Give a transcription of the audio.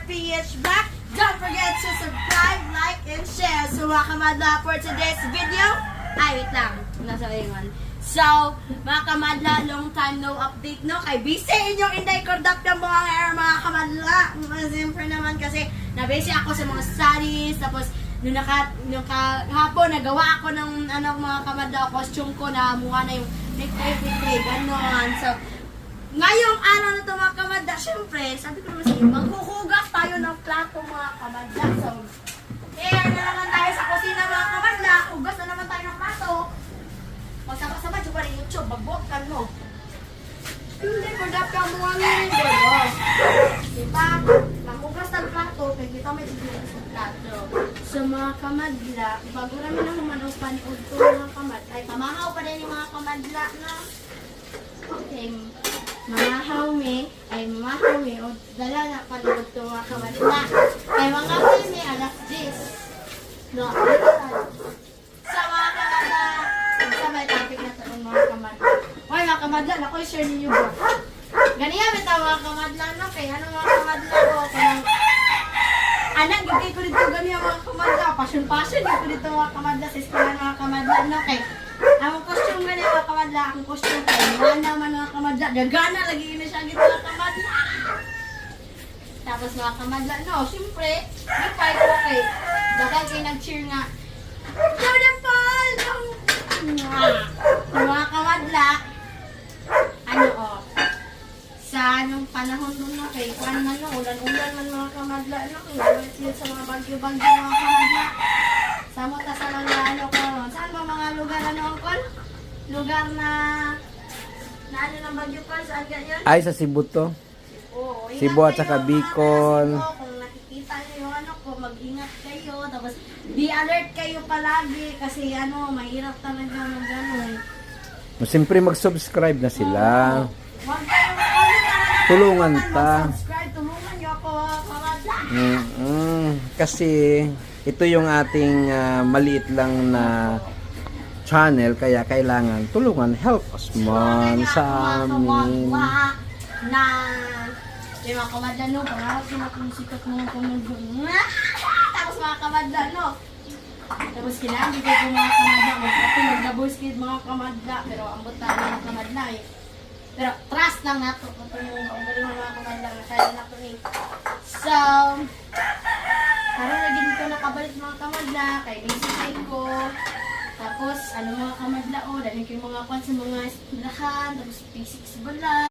PH Black. Don't forget to subscribe, like, and share. So mga kamadla, for today's video, ay wait lang, nasa ingon. So, mga kamadla, long time no update, no? Kay busy inyong inday conduct ng mga hair, mga kamadla. Siyempre naman kasi, na-busy ako sa mga studies, tapos, nung hapon, nagawa ako ng mga kamadla, costume ko na mukha na yung make-make, gano'n. So, ngayong araw na ito mga kamadla, syempre, sabi ko naman sa inyo, maghuhugas tayo ng plato mga kamadla. So, na naman tayo sa kusina mga kamadla, hugas na naman tayo ng plato. Magsama-sama, juga rin YouTube, magbuot ka mo. Hindi ko dapat ang mga ngayon. Diba? Maghugas ng plato, kaya kita may tigil sa plato. So mga kamadla, bago namin na humanaw panood ko mga kamadla, ay pamahaw pa rin yung mga kamadla na. Okay, mamahaw me, o dala na panood ko mga kamadla. Kaya mga kami, alas 10. No, sa mga kamadla, sa may topic na ito mga kamadla. Hoy mga kamadla, naku, share ninyo ba? Ganyan, may tawa mga kamadla, no? Kaya ano mga kamadla ko, kaya anak, gigay ko dito ganyan mga kamadla. Passion, dito dito mga kamadla. Sa eskwela mga kamadla, no? Kaya, ang costume ganyan mga kamadla, ang costume kayo. Mga naman mga kamadla. Gagana, lagi na siya dito mga kamadla. Tapos mga kamadla, no? Siyempre, may fight ko kay. Dagal kayo nag-cheer nga. Jordan Paul! Mga kamadla, sa anong panahon doon na kay kuan man no, ulan-ulan man mga kamadla no, ulit yun sa mga bagyo-bagyo mga kamadla. Samot na sa mga saan ba mga lugar kon? Lugar na ano ng bagyo pa, saan ganyan? Ay, sa Cebu to. Oo, Cebu at saka Bicol. Kung nakikita niyo yung ko, mag-ingat kayo, tapos be alert kayo palagi kasi mahirap talaga ng gano'n. Siyempre mag-subscribe na sila. Huwag kayo Tulungan ta. subscribe, tulungan niyo ako, kamadla. Kasi ito yung ating maliit lang na channel, kaya kailangan tulungan, help us man sa amin. Na yung mga kamadla no, pangarap yung sikat mga kamadla. Tapos mga kamadla no. Tapos kailangan bigay ko mga kamadla. Mag-double skid mga kamadla. Pero ambot tayo mga kamadla eh. Pero trust lang nato. Ito yung galing mga kamadla na kaya nato eh. So, parang naging ko nakabalik mga kamadla. Kay basic ko. Tapos, mga kamadla dahil ko yung mga kwan sa mga eskwelahan. Tapos basics bala.